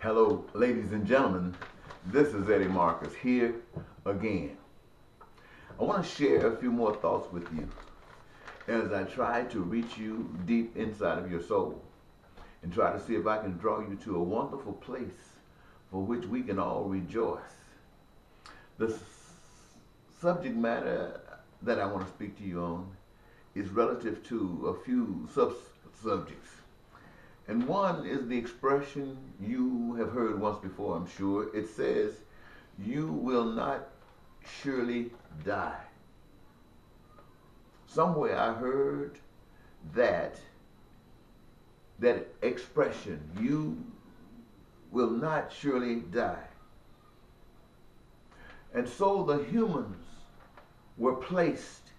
Hello, ladies and gentlemen. This is Eddie Marcus here again. I want to share a few more thoughts with you as I try to reach you deep inside of your soul and try to see if I can draw you to a wonderful place for which we can all rejoice. The subject matter that I want to speak to you on is relative to a few sub-subjects. And one is the expression you have heard once before, I'm sure. It says, "You will not surely die." Somewhere I heard that expression, "You will not surely die." And so the humans were placed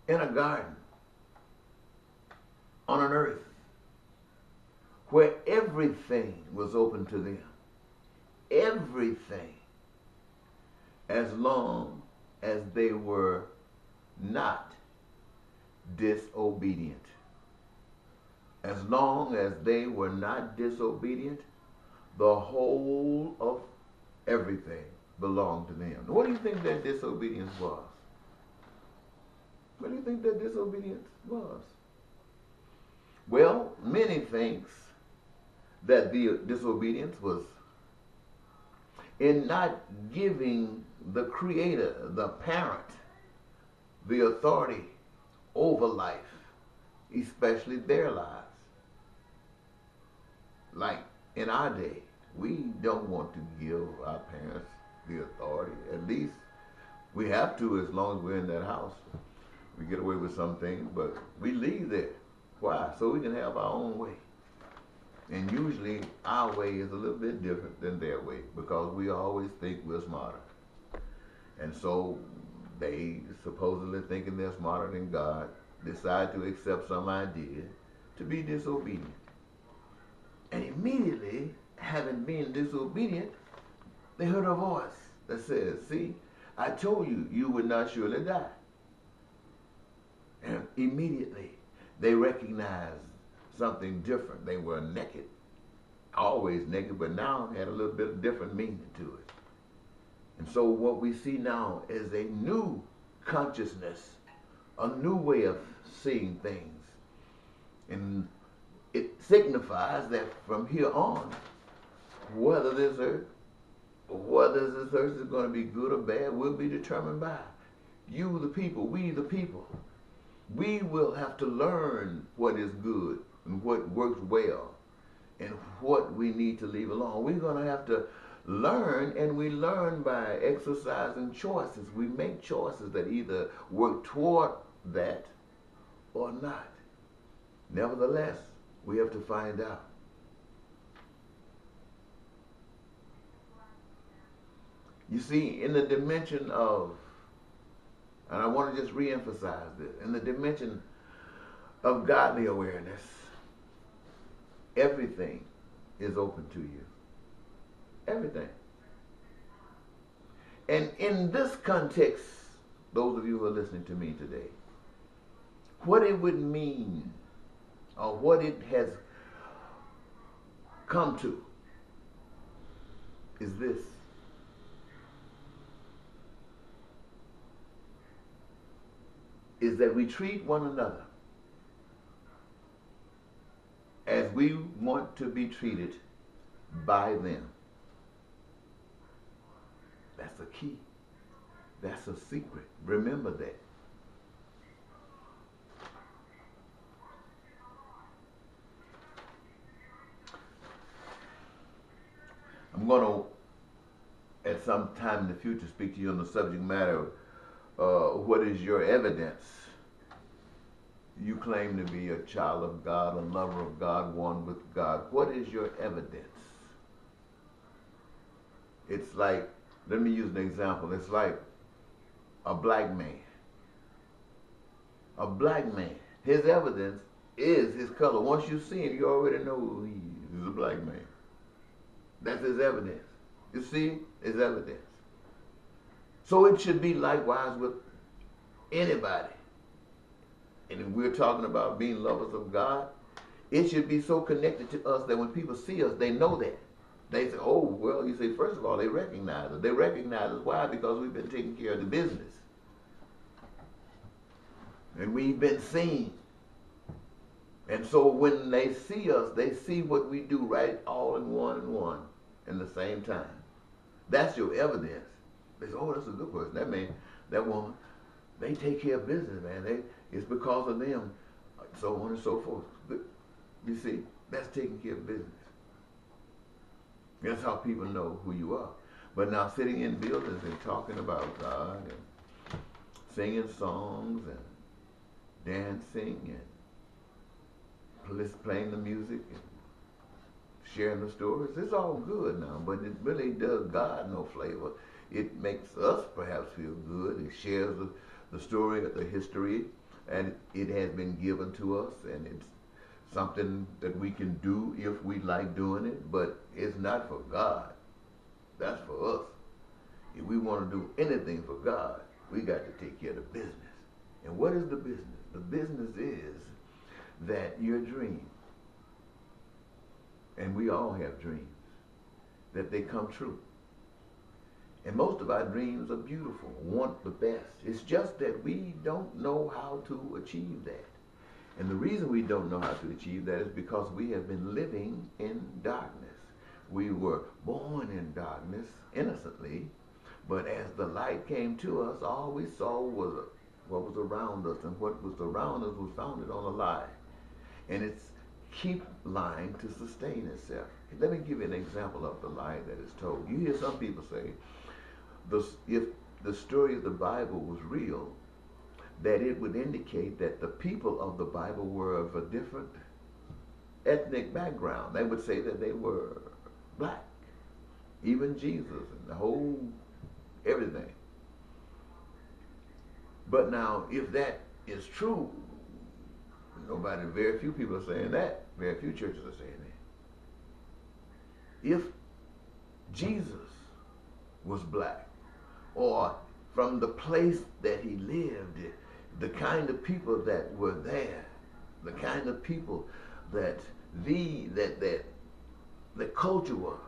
in a garden on an earth where everything was open to them. Everything, as long as they were not disobedient. As long as they were not disobedient, the whole of everything belonged to them. What do you think that disobedience was? What do you think that disobedience was? Well, many thinks that the disobedience was in not giving the creator, the parent, the authority over life, especially their lives. Like in our day, we don't want to give our parents the authority. At least we have to as long as we're in that house. We get away with some things, but we leave there. Why? So we can have our own way. And usually our way is a little bit different than their way because we always think we're smarter. And so they, supposedly thinking they're smarter than God, decide to accept some idea to be disobedient. And immediately, having been disobedient, they heard a voice that says, "See, I told you, you would not surely die." And immediately, they recognized something different. They were naked, always naked, but now had a little bit of different meaning to it. And so what we see now is a new consciousness, a new way of seeing things. And it signifies that from here on, whether this earth is going to be good or bad will be determined by you, the people, we, the people. We will have to learn what is good and what works well and what we need to leave alone. We're going to have to learn, and we learn by exercising choices. We make choices that either work toward that or not. Nevertheless, we have to find out. You see, in the dimension of, and I want to just reemphasize this, in the dimension of godly awareness, everything is open to you. Everything. And in this context, those of you who are listening to me today, what it would mean, or what it has come to, is this. Is that we treat one another as we want to be treated by them. That's a key. That's a secret. Remember that. I'm going to, at some time in the future, speak to you on the subject matter what is your evidence? You claim to be a child of God, a lover of God, one with God. What is your evidence? It's like, let me use an example. It's like a black man. A black man, his evidence is his color. Once you see him, you already know he's a black man. That's his evidence. You see, his evidence. So it should be likewise with anybody. And if we're talking about being lovers of God, It should be so connected to us that when people see us, they know that. They say, oh, well, you see, first of all, they recognize us. They recognize us. Why? Because we've been taking care of the business. And we've been seen. And so when they see us, they see what we do right all in one in the same time. That's your evidence. They say, oh, that's a good person. That man, that woman, they take care of business, man. It's because of them, so on and so forth. But you see, that's taking care of business. That's how people know who you are. But now sitting in buildings and talking about God and singing songs and dancing and playing the music and sharing the stories, it's all good now, but it really does God no flavor. It makes us perhaps feel good. It shares the story, the history, and it has been given to us, and it's something that we can do if we like doing it, but it's not for God. That's for us. If we want to do anything for God, we got to take care of the business. And what is the business? The business is that your dream, and we all have dreams, that they come true. And most of our dreams are beautiful, want the best. It's just that we don't know how to achieve that. And the reason we don't know how to achieve that is because we have been living in darkness. We were born in darkness innocently, but as the light came to us, all we saw was what was around us, and what was around us was founded on a lie. And it's keep lying to sustain itself. Let me give you an example of the lie that is told. You hear some people say, if the story of the Bible was real, that it would indicate that the people of the Bible were of a different ethnic background. They would say that they were black, even Jesus and the whole everything. But now, if that is true, very few people are saying that. Very few churches are saying that. If Jesus was black, or from the place that he lived, the kind of people that were there, the kind of people that the culture was,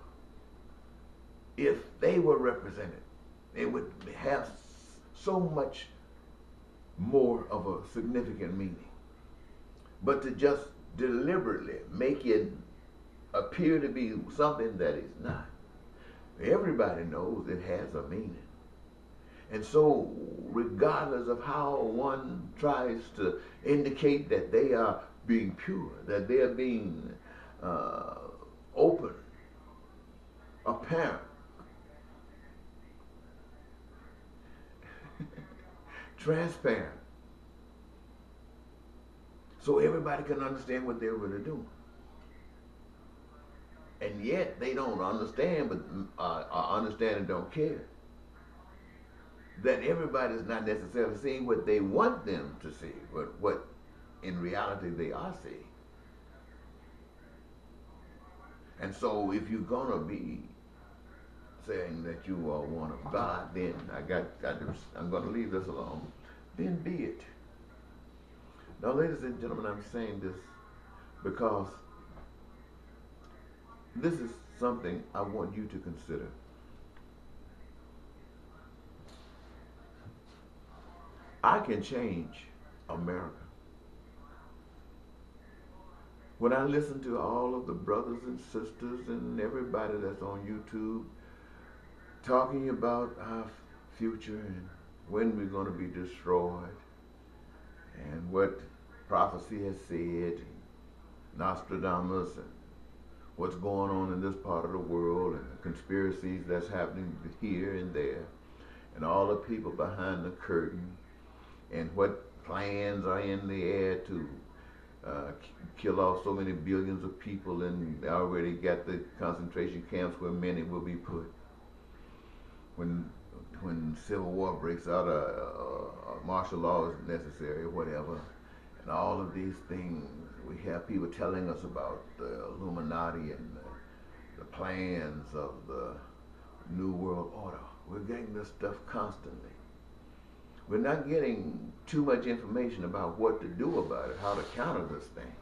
if they were represented, it would have so much more of a significant meaning. But to just deliberately make it appear to be something that is not, everybody knows it has a meaning. And so, regardless of how one tries to indicate that they are being pure, that they are being open, apparent, transparent, so everybody can understand what they're really doing. And yet they don't understand, but understand and don't care. That everybody's not necessarily seeing what they want them to see, but what in reality they are seeing. And so if you're going to be saying that you are one of God, then I'm going to leave this alone. Then be it. Now, ladies and gentlemen, I'm saying this because this is something I want you to consider. I can change America. When I listen to all of the brothers and sisters and everybody that's on YouTube talking about our future and when we're going to be destroyed and what prophecy has said, and Nostradamus, and what's going on in this part of the world, and the conspiracies that's happening here and there, and all the people behind the curtain, and what plans are in the air to kill off so many billions of people, and they already got the concentration camps where many will be put. When civil war breaks out, martial law is necessary, or whatever, and all of these things, we have people telling us about the Illuminati and the plans of the New World Order. We're getting this stuff constantly. We're not getting too much information about what to do about it, how to counter this thing.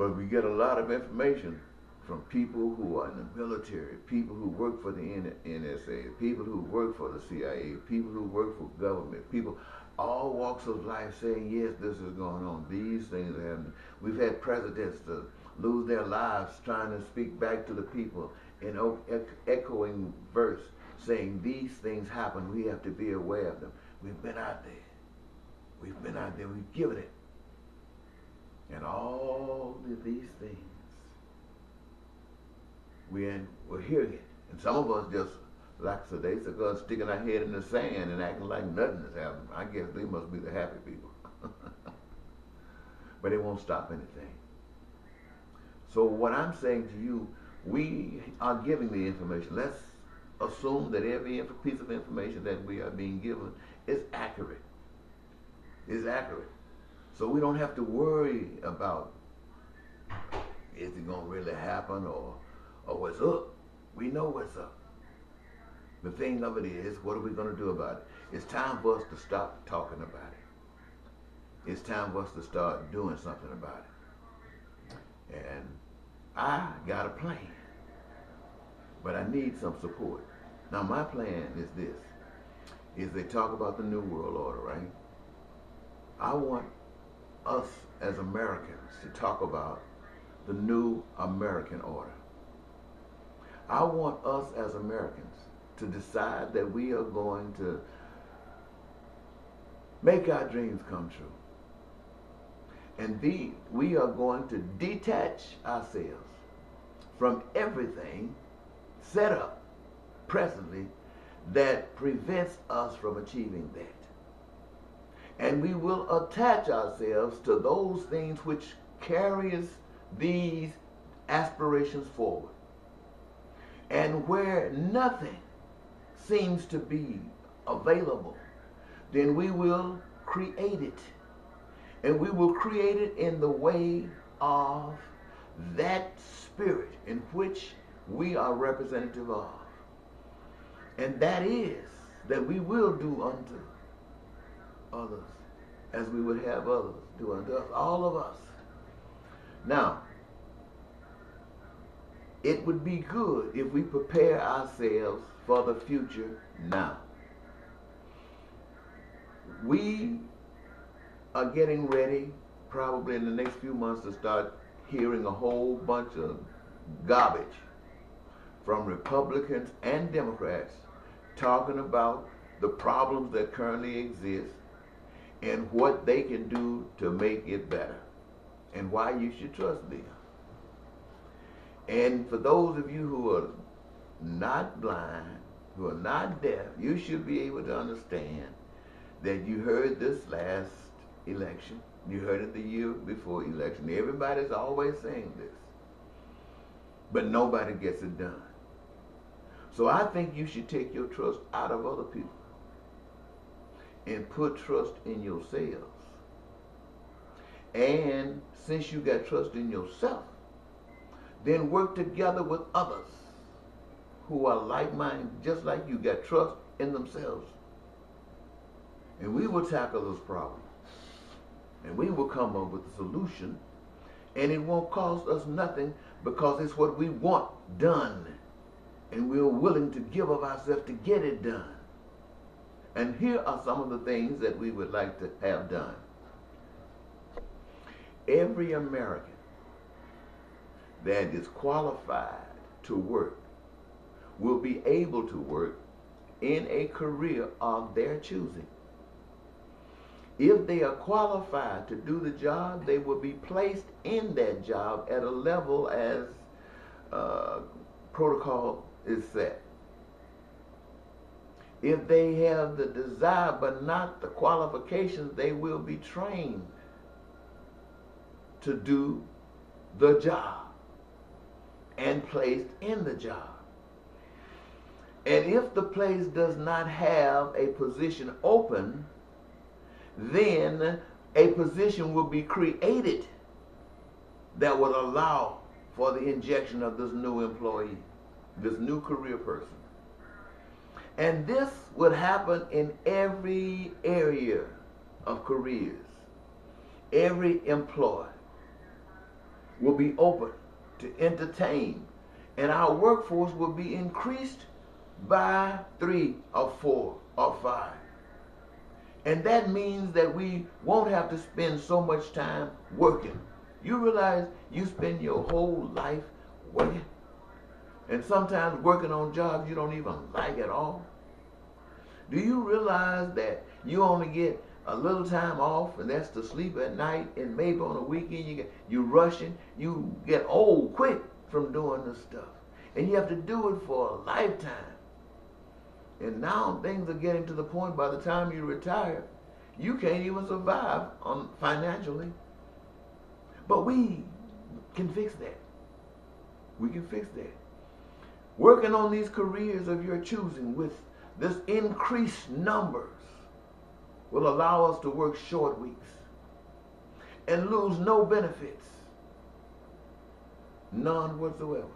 But we get a lot of information from people who are in the military, people who work for the NSA, people who work for the CIA, people who work for government, people, all walks of life saying, yes, this is going on. These things are happening. We've had presidents to lose their lives trying to speak back to the people in echoing verse, saying these things happen. We have to be aware of them. We've been out there. We've been out there. We've given it. And all of these things, we're hearing it. And some of us just, like so they said, sticking our head in the sand and acting like nothing has happened. I guess they must be the happy people. But it won't stop anything. So what I'm saying to you, we are giving the information. Let's assume that every piece of information that we are being given is accurate. Is accurate. So we don't have to worry about is it going to really happen or what's up. We know what's up. The thing of it is, what are we going to do about it? It's time for us to stop talking about it. It's time for us to start doing something about it. And I got a plan, but I need some support. Now my plan is this, is they talk about the New World Order, right? I want us as Americans to talk about the new American order. I want us as Americans to decide that we are going to make our dreams come true. And we are going to detach ourselves from everything set up presently that prevents us from achieving that. And we will attach ourselves to those things which carries these aspirations forward. And where nothing seems to be available, then we will create it. And we will create it in the way of that spirit in which we are representative of. And that is that we will do unto others as we would have others do unto us, all of us. Now, it would be good if we prepare ourselves for the future now. We are getting ready, probably in the next few months, to start hearing a whole bunch of garbage from Republicans and Democrats talking about the problems that currently exist and what they can do to make it better and why you should trust them. And for those of you who are not blind, who are not deaf, you should be able to understand that you heard this last election, you heard it the year before election. Everybody's always saying this, but nobody gets it done. So I think you should take your trust out of other people and put trust in yourselves. And since you got trust in yourself, then work together with others who are like-minded, just like you, got trust in themselves. And we will tackle those problems. And we will come up with a solution. And it won't cost us nothing because it's what we want done. And we're willing to give of ourselves to get it done. And here are some of the things that we would like to have done. Every American that is qualified to work will be able to work in a career of their choosing. If they are qualified to do the job, they will be placed in that job at a level as protocol is set. If they have the desire but not the qualifications, they will be trained to do the job and placed in the job. And if the place does not have a position open, then a position will be created that would allow for the injection of this new employee, this new career person. And this would happen in every area of careers, every employee. will be open to entertain, and our workforce will be increased by 3 or 4 or 5. And that means that we won't have to spend so much time working. You realize you spend your whole life working? And sometimes working on jobs you don't even like at all. Do you realize that you only get a little time off, and that's to sleep at night, and maybe on a weekend you're rushing, you get old quick from doing this stuff. And you have to do it for a lifetime. And now things are getting to the point by the time you retire, you can't even survive financially. But we can fix that. We can fix that. Working on these careers of your choosing with this increased numbers will allow us to work short weeks and lose no benefits. None whatsoever.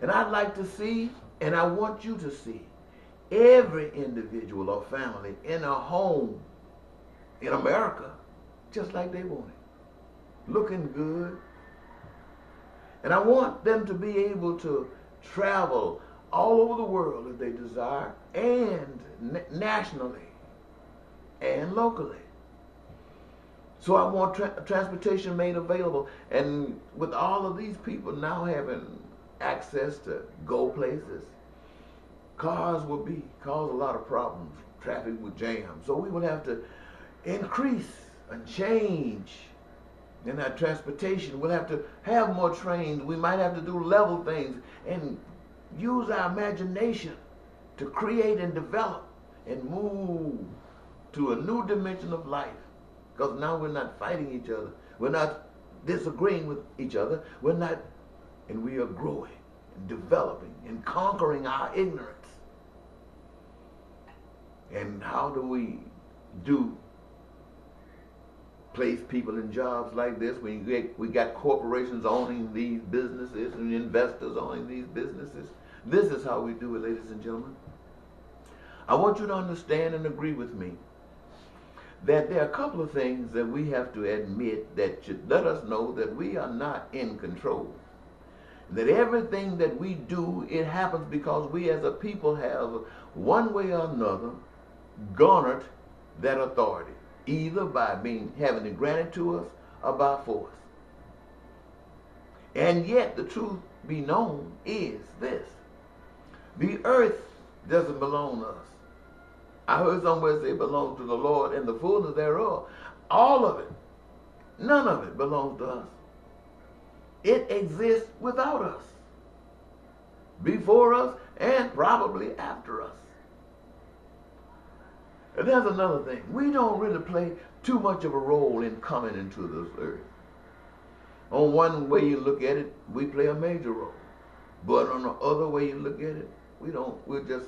And I'd like to see, and I want you to see, every individual or family in a home in America just like they want it. Looking good. And I want them to be able to travel all over the world if they desire, and nationally and locally. So I want transportation made available. And with all of these people now having access to go places, cars will cause a lot of problems. Traffic will jam. So we will have to increase and change in our transportation. We'll have to have more trains. We might have to do level things and use our imagination to create and develop and move to a new dimension of life. Because now we're not fighting each other. We're not disagreeing with each other. We're not, and we are growing and developing and conquering our ignorance. And how do we place people in jobs like this when we got corporations owning these businesses and investors owning these businesses? This is how we do it, ladies and gentlemen. I want you to understand and agree with me that there are a couple of things that we have to admit that should let us know that we are not in control. That everything that we do, it happens because we as a people have, one way or another, garnered that authority, either by having it granted to us or by force. And yet the truth be known is this: the earth doesn't belong to us. I heard somewhere say it belongs to the Lord and the fullness thereof. All of it, none of it belongs to us. It exists without us, before us, and probably after us. And there's another thing. We don't really play too much of a role in coming into this earth. On one way you look at it, we play a major role. But on the other way you look at it, we don't. We're just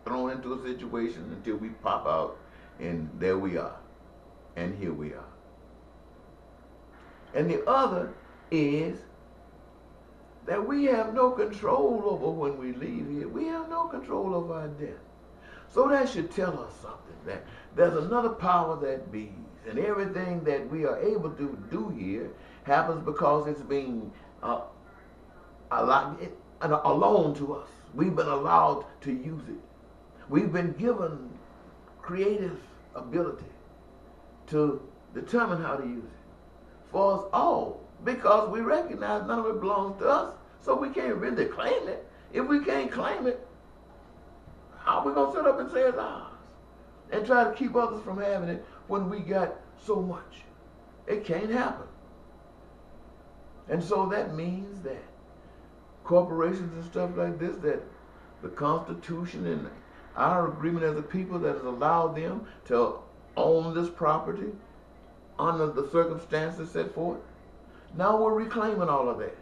thrown into a situation until we pop out, and there we are. And here we are. And the other is that we have no control over when we leave here. We have no control over our death. So that should tell us something, that there's another power that bees, and everything that we are able to do here happens because it's being alone to us. We've been allowed to use it. We've been given creative ability to determine how to use it for us all, because we recognize none of it belongs to us, so we can't really claim it. If we can't claim it, how are we going to sit up and say it's ours and try to keep others from having it when we got so much? It can't happen. And so that means that corporations and stuff like this, that the Constitution and our agreement as a people that has allowed them to own this property under the circumstances set forth, now we're reclaiming all of that.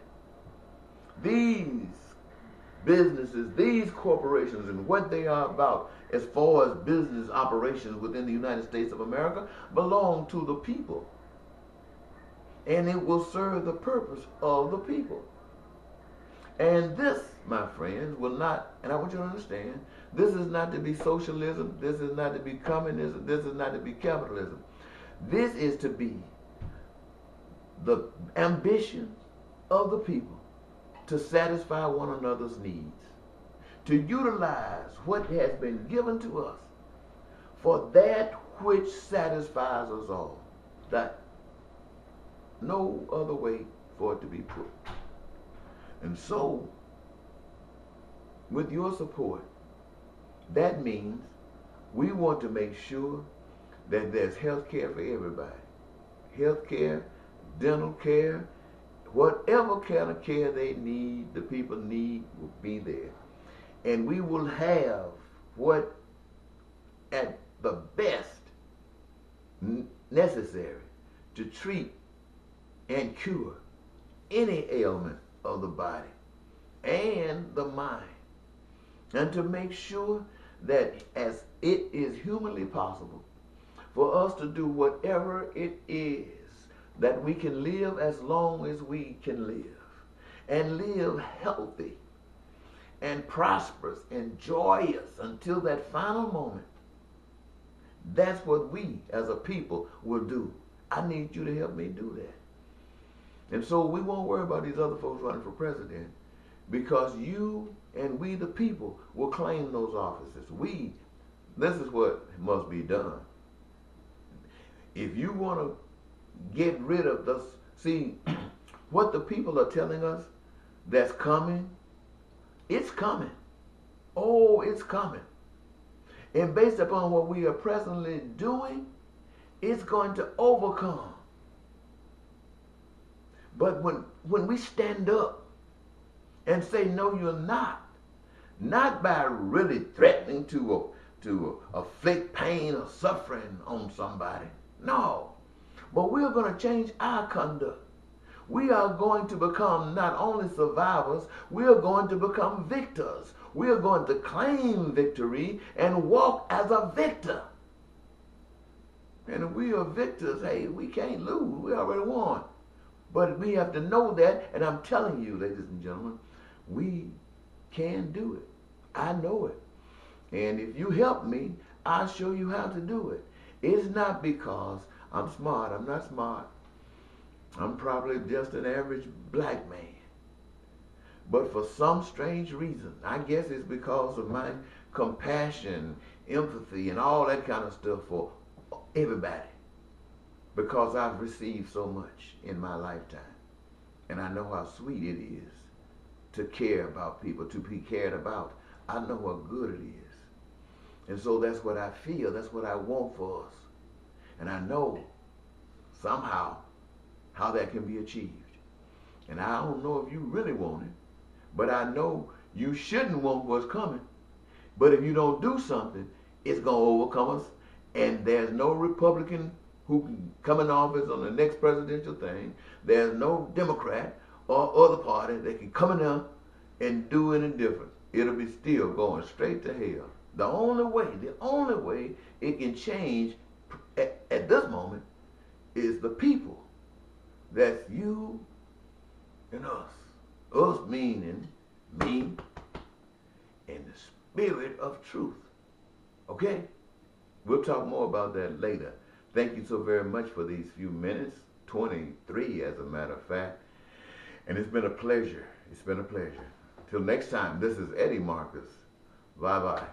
These businesses, these corporations, and what they are about as far as business operations within the United States of America belong to the people. And it will serve the purpose of the people. And this, my friends, will not, and I want you to understand, this is not to be socialism, this is not to be communism, this is not to be capitalism. This is to be the ambitions of the people to satisfy one another's needs, to utilize what has been given to us for that which satisfies us all. That no other way for it to be put. And so, with your support, that means we want to make sure that there's health care for everybody. Health care, dental care, whatever kind of care they need, the people need, will be there. And we will have what at the best necessary to treat and cure any ailment of the body and the mind, and to make sure that as it is humanly possible for us to do whatever it is that we can live as long as we can live, and live healthy and prosperous and joyous until that final moment. That's what we as a people will do. I need you to help me do that. And so we won't worry about these other folks running for president, because you and we the people will claim those offices. This is what must be done. If you want to get rid of this, see, what the people are telling us that's coming, it's coming. Oh, it's coming. And based upon what we are presently doing, it's going to overcome. But when we stand up and say, no, you're not by really threatening to afflict pain or suffering on somebody. No. But we're going to change our conduct. We are going to become not only survivors, we are going to become victors. We are going to claim victory and walk as a victor. And if we are victors, hey, we can't lose. We already won. But we have to know that, and I'm telling you, ladies and gentlemen, we can do it. I know it. And if you help me, I'll show you how to do it. It's not because I'm smart. I'm not smart. I'm probably just an average black man. But for some strange reason, I guess it's because of my compassion, empathy, and all that kind of stuff for everybody. Because I've received so much in my lifetime. And I know how sweet it is to care about people, to be cared about. I know what good it is. And so that's what I feel. That's what I want for us. And I know somehow how that can be achieved. And I don't know if you really want it, but I know you shouldn't want what's coming. But if you don't do something, it's going to overcome us. And there's no Republican who can come in office on the next presidential thing. There's no Democrat or other party that can come in there and do any different. It'll be still going straight to hell. The only way it can change at this moment is the people. That's you and us. Us meaning me and the spirit of truth. Okay? We'll talk more about that later. Thank you so very much for these few minutes, 23 as a matter of fact. And it's been a pleasure. It's been a pleasure. Till next time, this is Eddie Marcus. Bye-bye.